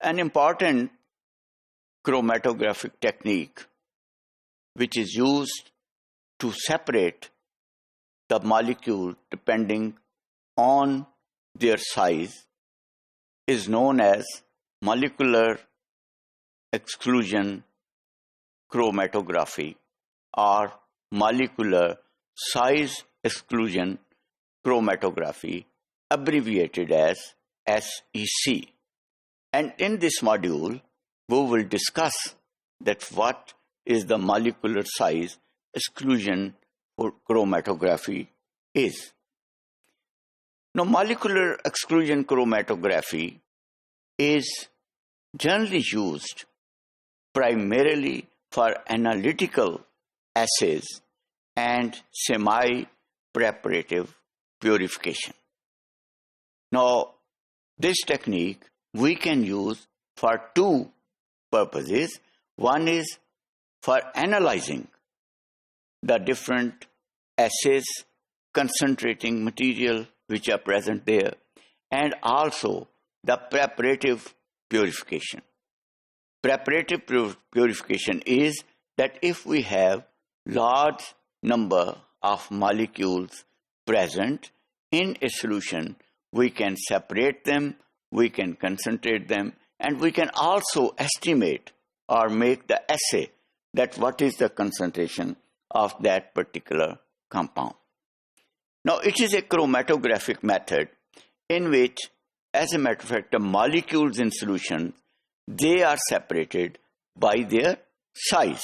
An important chromatographic technique which is used to separate the molecule depending on their size is known as molecular exclusion chromatography or molecular size exclusion chromatography, abbreviated as SEC. And in this module, we will discuss that what is the molecular size exclusion chromatography is. Now, molecular exclusion chromatography is generally used primarily for analytical assays and semi-preparative purification. Now, this technique we can use for two purposes. One is for analyzing the different assays concentrating material which are present there, and also the preparative purification. Preparative purification is that if we have large number of molecules present in a solution, we can separate them, we can concentrate them, and we can also estimate or make the assay that what is the concentration of that particular compound. Now, it is a chromatographic method in which, as a matter of fact, the molecules in solution, they are separated by their size.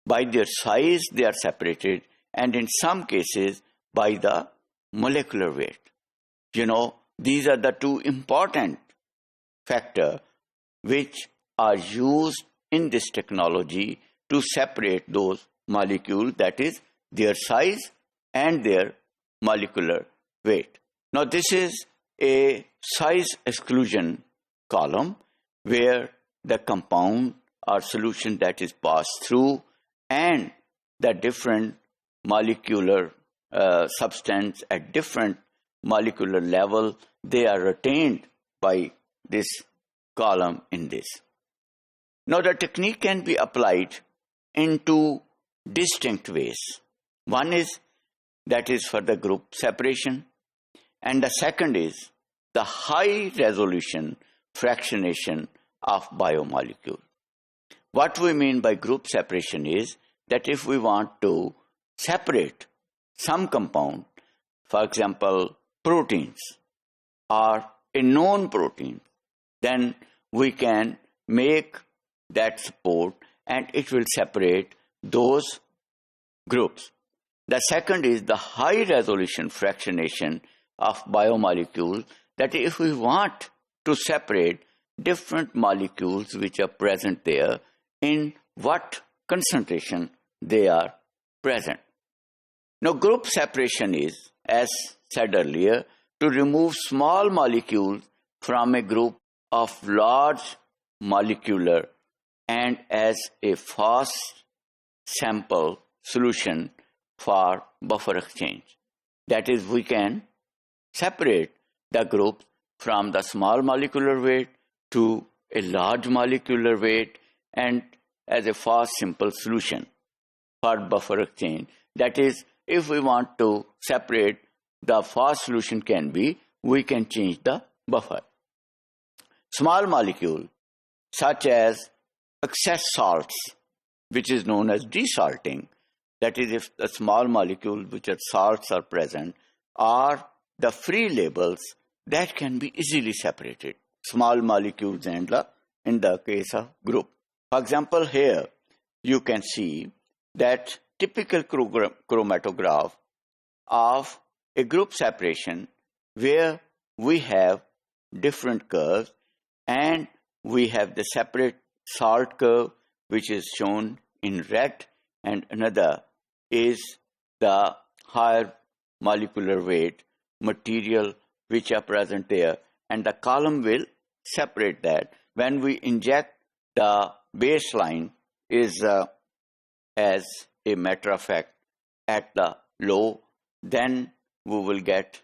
By their size, they are separated, and in some cases, by the molecular weight. These are the two important factors which are used in this technology to separate those molecules, that is, their size and their molecular weight. Now, this is a size exclusion column where the compound or solution that is passed through and the different molecular substance at different molecular level, they are retained by this column in this. Now, the technique can be applied in two distinct ways. One is that is for the group separation, and the second is the high resolution fractionation of biomolecule. What we mean by group separation is that if we want to separate some compound, for example, proteins or a known protein, then we can make that support and it will separate those groups. The second is the high resolution fractionation of biomolecules, that if we want to separate different molecules which are present there, in what concentration they are present. Now, group separation is, as said earlier, to remove small molecules from a group of large molecular and as a fast sample solution for buffer exchange. That is, we can separate the group from the small molecular weight to a large molecular weight and as a fast simple solution for buffer exchange. That is, if we want to separate the fast solution we can change the buffer. Small molecule such as excess salts, which is known as desalting, that is, if the small molecule which are salts are present, or the free labels that can be easily separated. Small molecules and in the case of group. For example, here you can see that typical chromatograph of a group separation where we have different curves and we have the separate salt curve which is shown in red, and another is the higher molecular weight material which are present there, and the column will separate that. When we inject, the baseline is as a matter of fact at the low, then we will get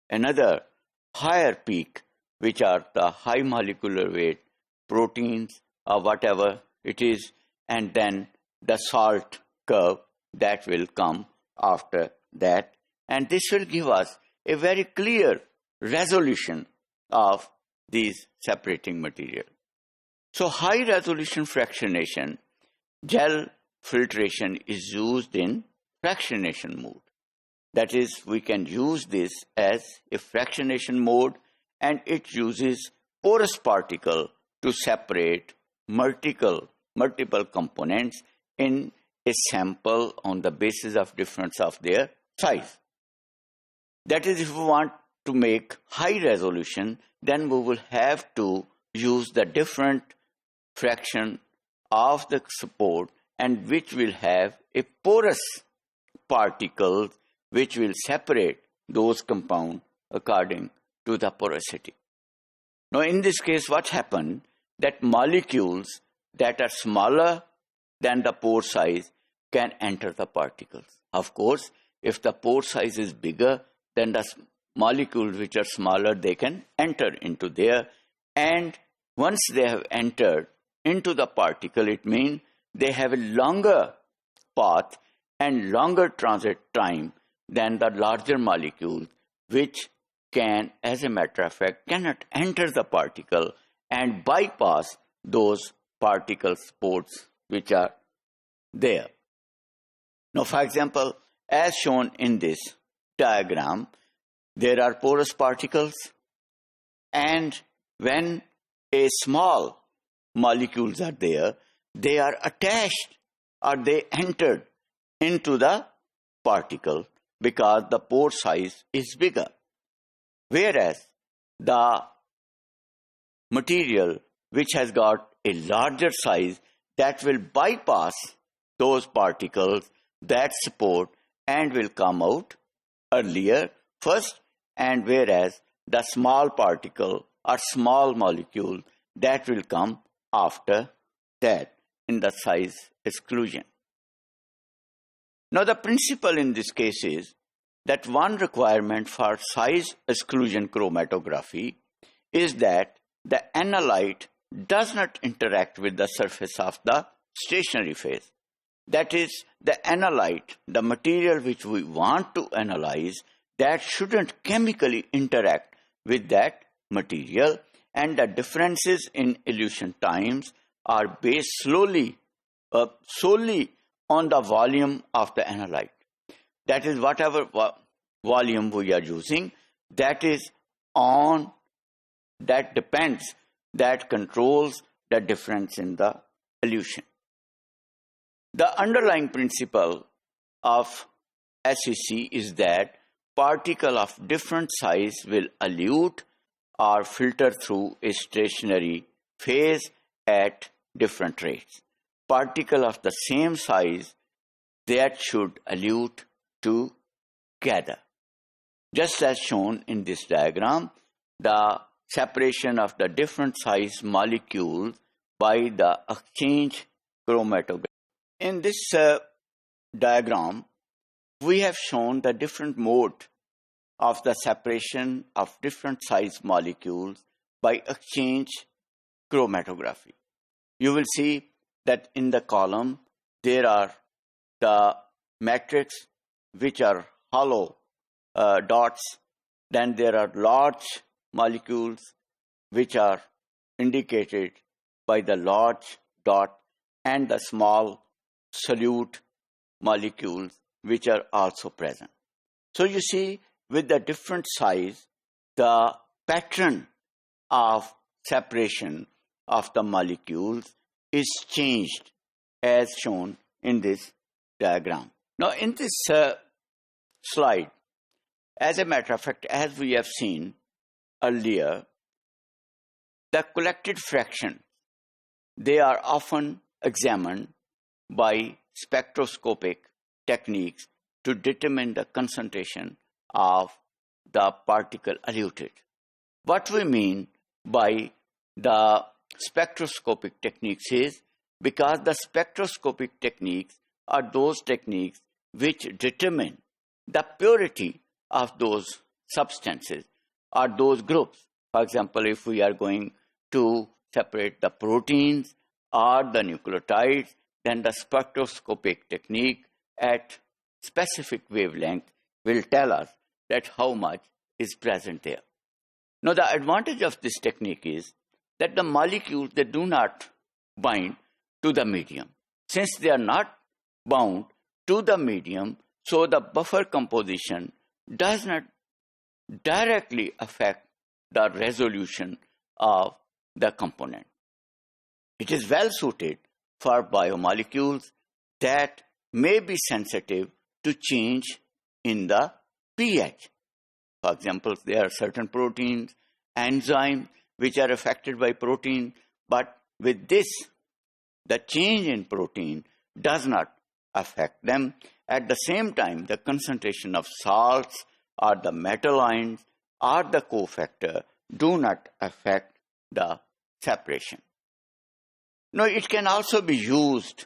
another higher peak which are the high molecular weight proteins or whatever it is, and then the salt curve that will come after that. And this will give us a very clear resolution of these separating material. So high resolution fractionation, gel filtration is used in fractionation mode. That is, we can use this as a fractionation mode, and it uses porous particle to separate multiple components in a sample on the basis of difference of their size. That is, if we want to make high resolution, then we will have to use the different fraction of the support, and which will have a porous particles which will separate those compounds according to the porosity. Now, in this case, what happened? That molecules that are smaller than the pore size can enter the particles. Of course, if the pore size is bigger, then the molecules which are smaller, they can enter into there. And once they have entered into the particle, it means they have a longer path and longer transit time than the larger molecules, which can, as a matter of fact, cannot enter the particle and bypass those particle supports which are there. Now, for example, as shown in this diagram, there are porous particles, and when a small molecules are there, they are attached or they entered into the particle because the pore size is bigger. Whereas the material which has got a larger size, that will bypass those particles that support and will come out earlier first, and whereas the small particle or small molecule, that will come after that in the size exclusion. Now, the principle in this case is that one requirement for size exclusion chromatography is that the analyte does not interact with the surface of the stationary phase. That is, the analyte, the material which we want to analyze, that shouldn't chemically interact with that material, and the differences in elution times are based solely on the volume of the analyte. That is, whatever volume we are using, that depends, that controls the difference in the elution. The underlying principle of SEC is that particles of different size will elute or filter through a stationary phase at different rates. Particles of the same size, that should elute together. Just as shown in this diagram, the separation of the different size molecules by the exchange chromatography. In this diagram, we have shown the different mode of the separation of different size molecules by exchange chromatography. You will see that in the column, there are the matrix which are hollow dots. Then there are large molecules which are indicated by the large dot, and the small solute molecules which are also present. So you see, with the different size, the pattern of separation of the molecules is changed as shown in this diagram. Now, in this slide, as a matter of fact, as we have seen earlier, the collected fraction, they are often examined by spectroscopic techniques to determine the concentration of the particle eluted. What we mean by the spectroscopic techniques is, because the spectroscopic techniques are those techniques which determine the purity of those substances or those groups. For example, if we are going to separate the proteins or the nucleotides, then the spectroscopic technique at specific wavelength will tell us that how much is present there. Now, the advantage of this technique is that the molecules, they do not bind to the medium. Since they are not bound to the medium, so the buffer composition does not directly affect the resolution of the component. It is well suited for biomolecules that may be sensitive to change in the pH. For example, there are certain proteins, enzymes, which are affected by protein, but with this, the change in protein does not affect them. At the same time, the concentration of salts or the metal ions or the cofactor do not affect the separation. Now, it can also be used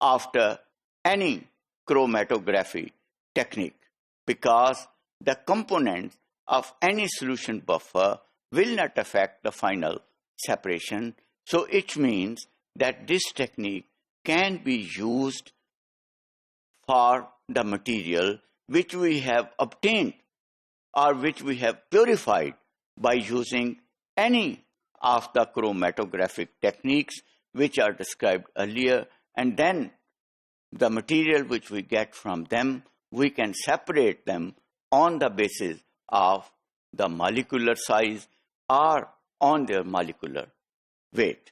after any chromatography technique because the components of any solution buffer will not affect the final separation. So it means that this technique can be used for the material which we have obtained or which we have purified by using any of the chromatographic techniques which are described earlier, and then the material which we get from them, we can separate them on the basis of the molecular size or on their molecular weight.